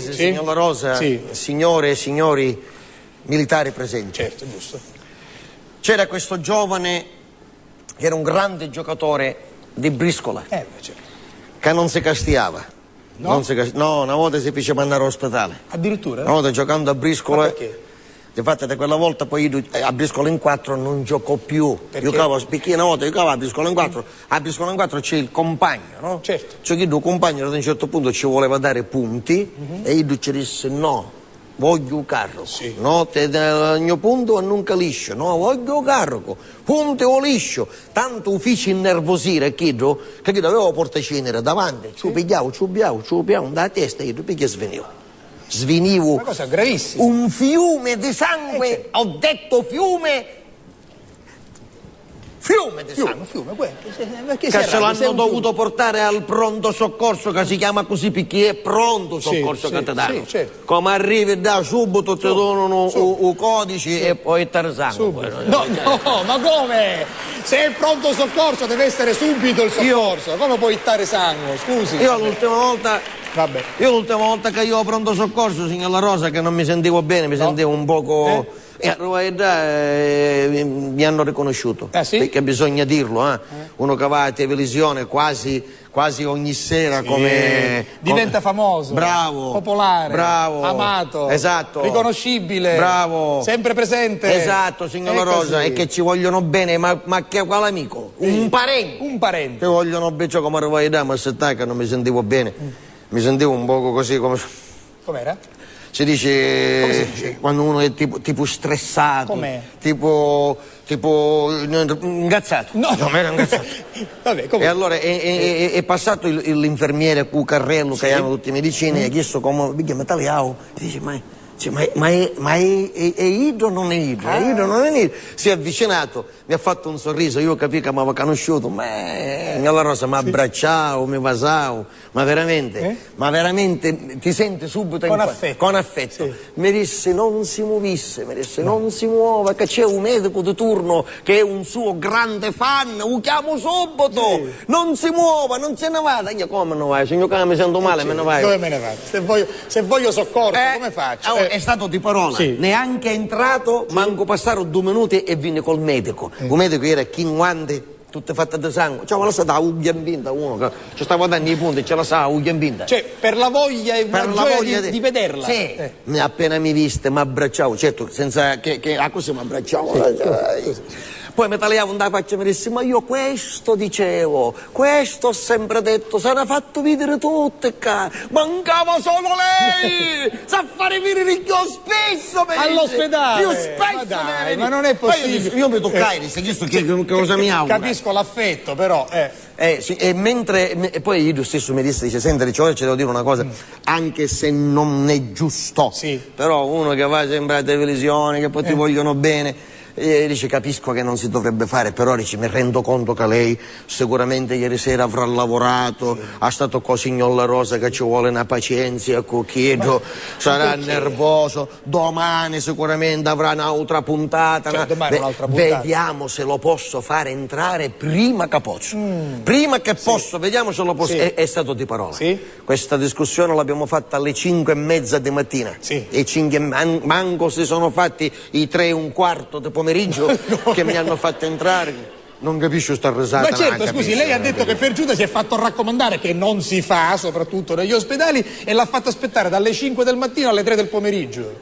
paese, sì? signor La Rosa, sì. signore e signori militari presenti. Certo, giusto. C'era questo giovane che era un grande giocatore di briscola, Certo. che non si castiava. No? No, una volta si fece mandare all'ospedale. Addirittura? Una volta giocando a briscola. Ma perché? Infatti da quella volta poi io a briscola in 4 non giocò più. Perché? Giocavo a spicchino, una volta giocavo a briscola in 4. A briscola in 4 c'è il compagno, no? Certo. C'è chi il compagno ad un certo punto ci voleva dare punti e io ci disse no, voglio carro. Sì. No, il mio punto nunca liscio. No, voglio carro. Punti o liscio. Tanto uffici innervosire chiedo che dovevo portacenere davanti. Ci pigliavo da testa e io picchia svenivo. Svenivo. Una cosa gravissima. Un fiume di sangue, ho detto fiume di sangue. Fiume, perché Che ce l'hanno dovuto portare al pronto soccorso, che si chiama così perché è pronto soccorso sì, che ti danno. sì, certo. Come arrivi da subito ti donano un codice e poi te sangue. No, ma come? Se è il pronto soccorso deve essere subito il soccorso. Come puoi ittare sangue? Scusi. Io l'ultima volta Vabbè. che io ho pronto soccorso, signor La Rosa, che non mi sentivo bene, mi sentivo un poco... E a mi hanno riconosciuto, sì? perché bisogna dirlo, uno che va a televisione quasi ogni sera come... Diventa famoso, bravo, popolare, bravo, amato, esatto, riconoscibile, bravo, sempre presente. Esatto, signor La Rosa, e che ci vogliono bene, ma che quale amico? Un parente. Un parente. Che vogliono bene, come arrivai da, ma se che non mi sentivo bene, mi sentivo un poco così come... Com'era? Si dice, come si dice? Quando uno è tipo stressato, com'è? tipo ingazzato. No, non era ingazzato. Vabbè, come? E allora è passato l'infermiere con carrello che hanno tutte le medicine e ha chiesto come mi chiama Taliao e dice ma è idro o non è idro? È idro o non è idro? Si è avvicinato, mi ha fatto un sorriso, io capì che mi aveva conosciuto, ma La Rosa mi abbracciavo, mi basavo, ma veramente ti senti subito con affetto. Sì. Mi disse non si muovisse, non si muova, che c'è un medico di turno che è un suo grande fan, lo chiamo subito, non si muova, non se ne vada. Io come non vai? Signor Cane, mi sento male, me ne vai. Dove me ne vado? Se voglio soccorso, come faccio? È stato di parola, neanche entrato, manco passarono 2 minuti e venne col medico. Il medico era chinguante, tutte fatte di sangue. Cioè, la sa da uglia in pinta, uno che ci stava dando i punti, ce la sa uglia in pinta. Cioè, per la voglia e la gioia di vederla. Sì, appena mi viste, mi abbracciavo, certo, senza che così mi abbracciavo. Poi mi tagliavo da faccia e mi disse, ma io questo dicevo, questo ho sempre detto, se ne ha fatto vedere tutte qua, mancava solo lei, sa fare vedere io spesso, all'ospedale, io spesso, ma non è possibile. Io mi toccai, disse, che cosa mi augura? Capisco l'affetto, però, sì, e poi io stesso mi disse, dice, senti, ci devo dire una cosa, anche se non è giusto, però uno che va sempre a televisione, che poi ti vogliono bene, dice capisco che non si dovrebbe fare, però dice mi rendo conto che lei sicuramente ieri sera avrà lavorato, ha stato con signor La Rosa che ci vuole una pazienza, chiedo, sarà nervoso, domani sicuramente avrà un'altra puntata, domani un'altra puntata. Vediamo se lo posso fare entrare prima che posso, prima che posso, vediamo se lo posso, è stato di parola. Questa discussione l'abbiamo fatta alle 5:30 di mattina, e 5 manco si sono fatti i 3:15 di pomeriggio che mi hanno fatto entrare. Non capisco sta risata. Ma certo, scusi, lei ha detto che per Giuda si è fatto raccomandare, che non si fa, soprattutto negli ospedali, e l'ha fatto aspettare dalle 5 del mattino alle 3 del pomeriggio.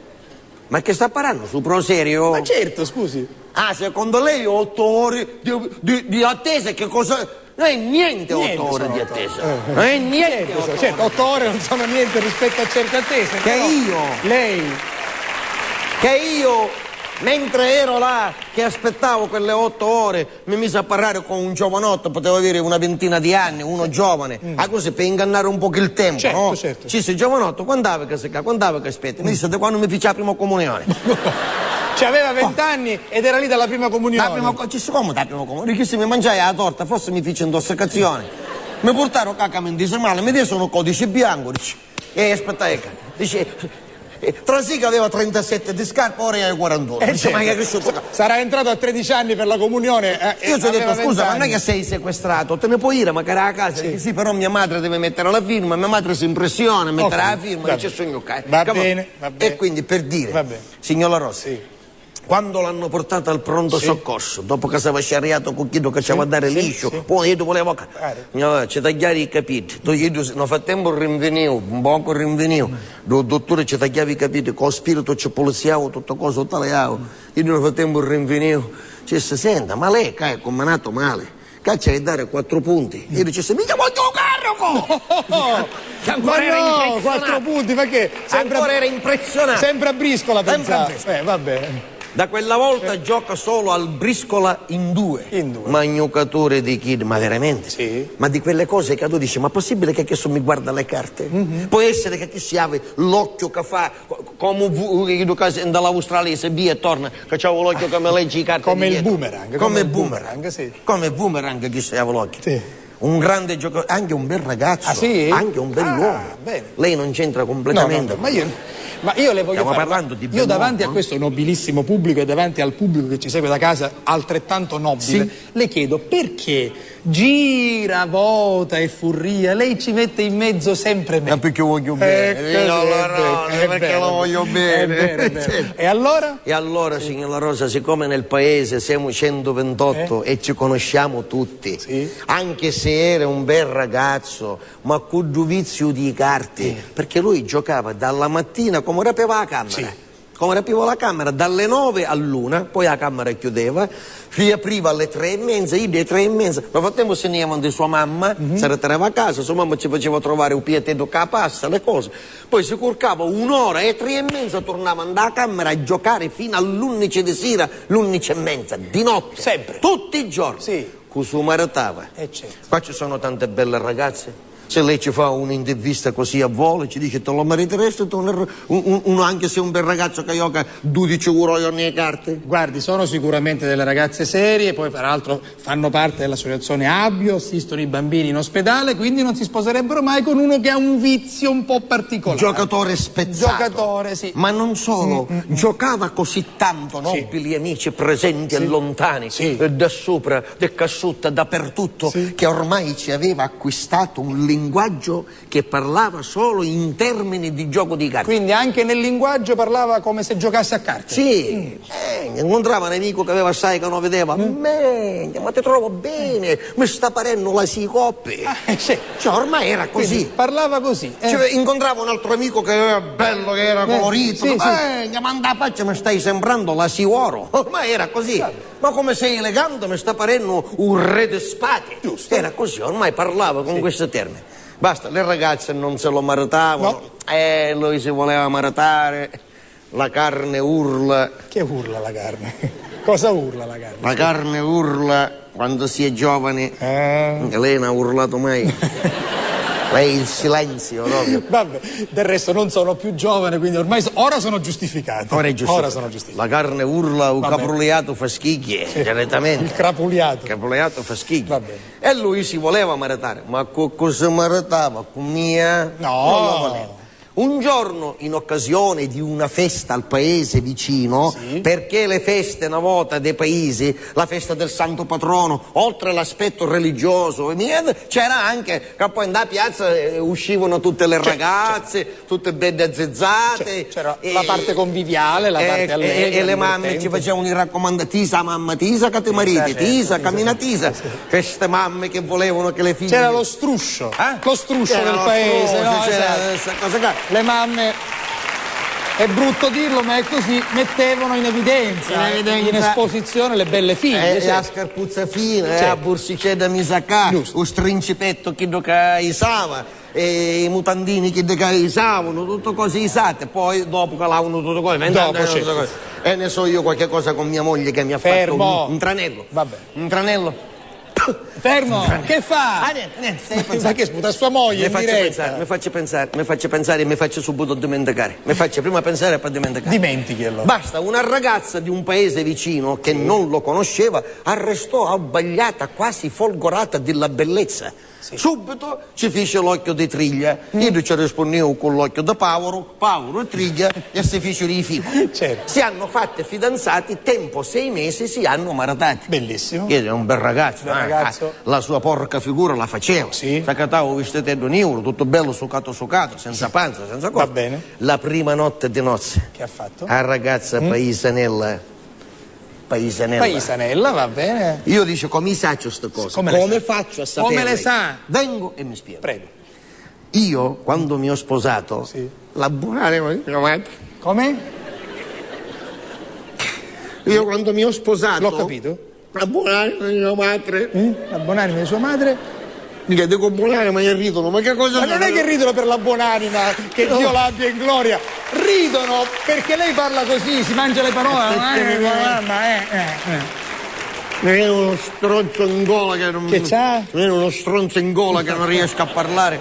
Ma che sta parlando? Su Proserio? Ma certo, scusi. Secondo lei 8 ore di attesa, che cosa... Non è niente 8 ore di attesa. Non è niente. Certo, 8 ore non sono niente rispetto a certe attese. Che io... Mentre ero là che aspettavo quelle 8 ore, mi mise a parlare con un giovanotto, potevo avere una ventina di anni, uno giovane, così per ingannare un po' il tempo, no? Certo. Ci sei giovanotto, quando che aspetta? Mi disse da quando mi fece la prima comunione. Cioè aveva 20 anni ed era lì dalla prima comunione. Ci si come da prima comunione? Perché se mi mangiai la torta, forse mi fece intossicazione. Mi portarono cacca medicinale, mi dicono codice bianco, e aspettai, dice... Trasica aveva 37 di scarpa, ora è 41. Dice, ma che è cresciuto? Sarà entrato a 13 anni per la comunione. Io ci ho detto, scusa, ma non è che sei sequestrato, te ne puoi dire magari a casa? Sì. Sì, però mia madre deve mettere la firma, mia madre si impressiona, metterà la firma, dice sogno okay. Va bene. E quindi per dire, signora Rossi, quando l'hanno portata al pronto soccorso, dopo che si aveva sciarriato con chi che c'era a dare liscio, poi io volevo ci tagliare i capiti, non fa tempo rinvenivo, un poco rinvenivo, il dottore ci tagliava i capiti, con lo spirito ci poliziavo, tutto cosa, tagliavo, io non fa tempo rinvenivo, ci disse, senta, ma lei è combinato male, caccia di dare 4 punti, io dicesse, mica voglio un carro! Ma no, 4 punti, perché? Ancora era impressionante. Sempre a briscola, pensavo. Vabbè. Da quella volta gioca solo al briscola in due. Magnucatore di kid, ma veramente? Sì. Ma di quelle cose che tu dici, ma possibile che adesso mi guarda le carte? Può essere che ti si apre l'occhio che fa come dall'Australia se via e torna, che c'avevo l'occhio che mi legge i carte. Come il boomerang. Come il boomerang, sì. Come il boomerang che si apre l'occhio. Sì. Un grande giocatore, anche un bel ragazzo, anche un bell'uomo. Lei non c'entra completamente. No, ma io le voglio parlando di io davanti a questo nobilissimo pubblico e davanti al pubblico che ci segue da casa altrettanto nobile, le chiedo perché gira, vota e furria, lei ci mette in mezzo sempre me. Ma perché voglio bene, perché lo voglio bene. E allora? E allora, signora Rosa, siccome nel paese siamo 128 e ci conosciamo tutti, anche se era un bel ragazzo, ma con giudizio di carte, perché lui giocava dalla mattina come rapiva la camera. Come rapiva la camera dalle 9 all'1, poi la camera chiudeva, riapriva alle 3:30, io alle 3:30, nel frattempo se ne andava di sua mamma, si ritornava a casa, sua mamma ci faceva trovare un pieteto che passa, le cose, poi si curcava un'ora e 3:30 tornava a camera a giocare fino all'11 di sera, l'11:30, di notte, sempre, tutti i giorni, con suo maritava. Qua ci sono tante belle ragazze. Se lei ci fa un'intervista così a volo, ci dice te lo meriteresti uno anche se è un bel ragazzo che gioca 12 euro nelle carte? Guardi, sono sicuramente delle ragazze serie, poi peraltro fanno parte dell'associazione Abbio, assistono i bambini in ospedale, quindi non si sposerebbero mai con uno che ha un vizio un po' particolare. Giocatore spezzato. Giocatore, sì. Ma non solo, giocava così tanto, nobili amici presenti e lontani, da sopra, da casciutta, dappertutto, che ormai ci aveva acquistato un linguaggio che parlava solo in termini di gioco di carte. Quindi anche nel linguaggio parlava come se giocasse a carte? Sì, incontrava un amico che aveva assai che non vedeva, ma ti trovo bene, mi sta parendo la sicoppe. Cioè, ormai era così. Quindi parlava così. Cioè, incontrava un altro amico che era bello, che era colorito, manda faccia, mi stai sembrando la Sioro. Ormai era così. Ma come sei elegante, mi sta parendo un re di spade. Giusto. Era così, ormai parlava con questo termine. Basta, le ragazze non se lo maritavano, lui si voleva maritare, la carne urla. Che urla la carne? Cosa urla la carne? La carne urla quando si è giovani. Lei non ha urlato mai. Lei il silenzio proprio. Vabbè, del resto non sono più giovane, quindi ormai ora sono giustificato. Ora sono giustificato. La carne urla, un capuliato fa schicchie, direttamente. Il crapuliato. Il capuliato fa schicchie. E lui si voleva maritare, ma cosa maritava? Con mia? No. Non lo voleva. Un giorno, in occasione di una festa al paese vicino, perché le feste una volta dei paesi, la festa del santo patrono, oltre all'aspetto religioso, c'era anche che poi da piazza uscivano tutte le ragazze, tutte belle azzezzate. C'era la parte conviviale, la parte allegra. E le mamme ci facevano i raccomandati, tisa mamma, tisa che ti mariti, tisa, cammina tisa. Queste mamme che volevano che le figlie... C'era lo struscio, lo struscio del paese. Cosa le mamme, è brutto dirlo ma è così, mettevano in evidenza, in esposizione le belle figlie. La scarpuzza fina, la borsicetta misacà, lo strincipetto che isava, i mutandini che isavano, tutto così isate, poi dopo calavano tutto così. E ne so io qualche cosa con mia moglie che mi ha fatto un tranello. Vabbè. Un tranello. Fermo, che fa? Niente, che sputa sua moglie in diretta. Mi faccio pensare e mi faccio subito dimenticare. Mi faccio prima pensare e poi dimenticare. Dimentichi allora. Basta, una ragazza di un paese vicino che non lo conosceva arrestò abbagliata, quasi folgorata della bellezza. Subito ci fece l'occhio di Triglia. Io ci rispondevo con l'occhio da Paolo e Triglia e si fecero i figli. Certo. Si hanno fatti fidanzati, tempo 6 mesi si hanno maritati. Bellissimo. Io ero un bel ragazzo. Ragazzo. La sua porca figura la facevo. Sì. S'accattavo vestitello nero, tutto bello succato, senza panza, senza cosa. Va bene. La prima notte di nozze. Che ha fatto? A ragazza paesanella. Paesanella, va bene. Io dico, come faccio queste cose? Come faccio a sapere? Come le sa? Vengo e mi spiego. Prego. Io, quando mi ho sposato, la buonanima di mia madre. Come? Io quando mi ho sposato... L'ho capito. La buonanima di mia madre. La buonanima di sua madre. Mica dico buonanima e ridono, ma che cosa... Ma non è che ridono per la buonanima, che Dio l'abbia in gloria. Ridono perché lei parla così, si mangia le parole. Mi è uno stronzo in gola che non... Che c'ha? Mi è uno stronzo in gola che non riesco a parlare.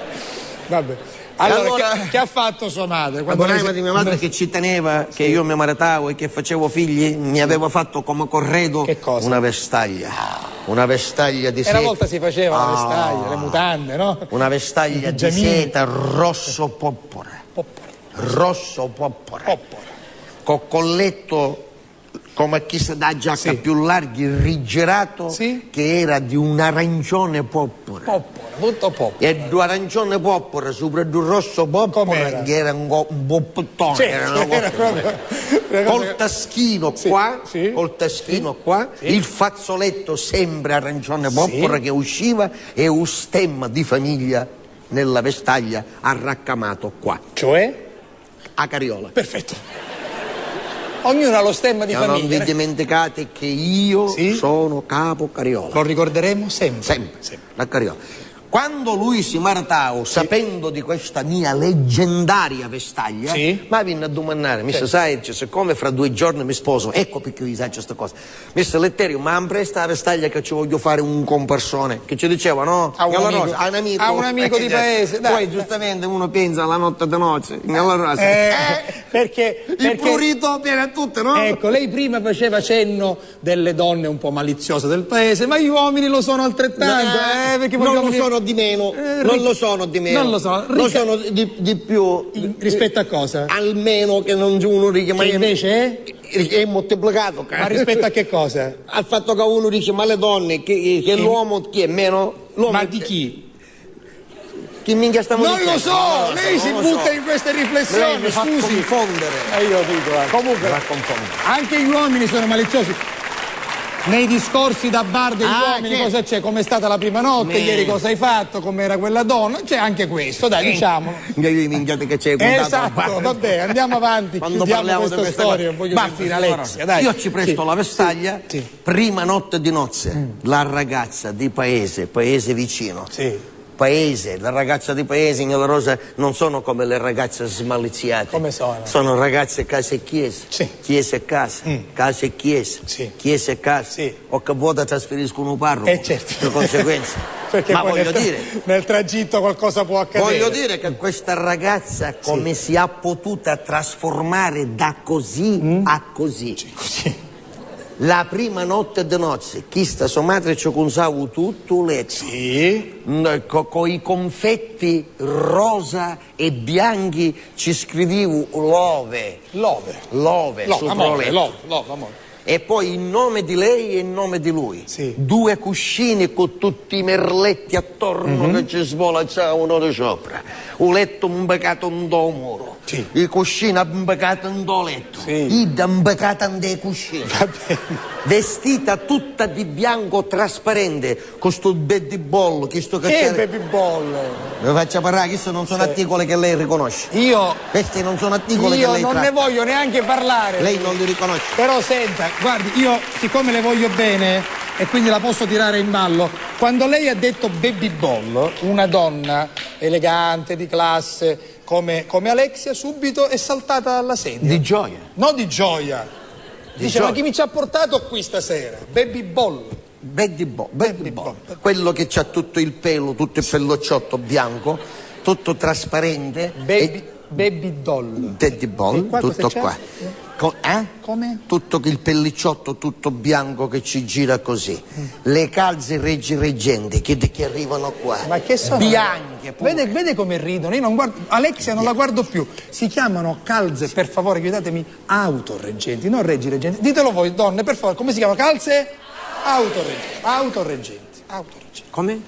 Vabbè. Allora, che ha fatto sua madre? La buonanima di mia madre che ci teneva, che io mi maritavo e che facevo figli, mi aveva fatto come corredo che cosa? Una vestaglia. Una vestaglia di seta. Una volta si faceva la vestaglia, le mutande, no? Una vestaglia di seta rosso poppore. Rosso poppore. Con colletto come chi si dà giacca più larghi, rigirato, che era di un arancione poppore. Tutto poppore. E due arancione poppore sopra due rosso poppore, che era un boppettone. Col taschino qua, col taschino qua, il fazzoletto sempre arancione poppore che usciva e un stemma di famiglia nella vestaglia arraccamato qua. Cioè? A cariola. Perfetto. Ognuno ha lo stemma di famiglia. Non vi dimenticate che io sono capo cariola. Lo ricorderemo sempre. Sempre. La cariola. Quando lui si maritava, sapendo di questa mia leggendaria vestaglia, ma viene a domandare, Mr. Saich, siccome fra 2 giorni mi sposo, ecco perché vi sa questa cosa. Mr. Letterio, ma mi presta la vestaglia che ci voglio fare un comparsone? Che ci diceva, no? A un amico. A un amico di paese. Dai. Poi giustamente uno pensa alla notte di nozze, perché il prurito viene a tutte, no? Ecco, lei prima faceva cenno delle donne un po' maliziose del paese, ma gli uomini lo sono altrettanto. Perché non lo sono di meno, non lo sono di meno. Non lo sono. Lo sono di più. Rispetto a cosa? Almeno che non uno dice, ma invece è moltiplicato. Ma rispetto a che cosa? Al fatto che uno dice, ma le donne, che l'uomo chi è meno? Ma di chi? Chi minchia stiamo non dicendo? Lo so, lei si butta in queste riflessioni. Mi fa confondere. Io dico, comunque, anche gli uomini sono maliziosi. Nei discorsi da bar degli uomini cosa c'è? Com'è stata la prima notte? Ieri cosa hai fatto? Com'era quella donna? C'è anche questo, dai, diciamolo. Minchiate che c'è esatto, vabbè, andiamo avanti. Quando parliamo di questa storia, voglio sentire Alessia, dai. Io ci presto la vestaglia, prima notte di nozze, la ragazza di paese vicino. Paese, la ragazza di paese in Rosa non sono come le ragazze smaliziate. Come sono? Sono ragazze casa e chiesa, chiesa e casa, casa e chiesa, chiesa e casa. O che vuota trasferiscono un parroco. Certo. Per conseguenza. Perché ma voglio dire, nel tragitto qualcosa può accadere. Voglio dire che questa ragazza come si è potuta trasformare da così a così. Così. La prima notte di nozze, chi sta sua madre ci consava tutto letto. Con i confetti rosa e bianchi ci scrivevo love sopra letto. Amore. E poi il nome di lei e il nome di lui. 2 cuscini con tutti i merletti attorno che ci svolacciavano di sopra. Un letto imbecato in do muro. I cuscini imbecati in do letto. Ida imbecata in dei cuscini. Vestita tutta di bianco trasparente, con sto baby ball. Che baby ball? Mi faccia parlare, questi non sono articoli che lei riconosce. Questi non sono articoli che lei tratta. Io non ne voglio neanche parlare. Lei non li riconosce. Però senta, guardi, io siccome le voglio bene e quindi la posso tirare in ballo, quando lei ha detto baby ball, una donna elegante, di classe, come Alexia, subito è saltata dalla sedia. Di gioia. No, di gioia. Dice, ma chi mi ci ha portato qui stasera? Baby ball. Baby ball. Quello che c'ha tutto il pelo, tutto il pellocciotto bianco, tutto trasparente. Baby doll. Daddy ball, tutto qua. Come? Tutto il pellicciotto tutto bianco che ci gira così. Le calze reggenti che arrivano qua. Ma che sono? Bianche. Vede come ridono. Io non guardo. Alexia non la guardo più. Si chiamano calze, per favore, chiudatemi, autoreggenti, non reggenti. Ditelo voi, donne, per favore, come si chiamano? Calze? Autoreggenti. Come?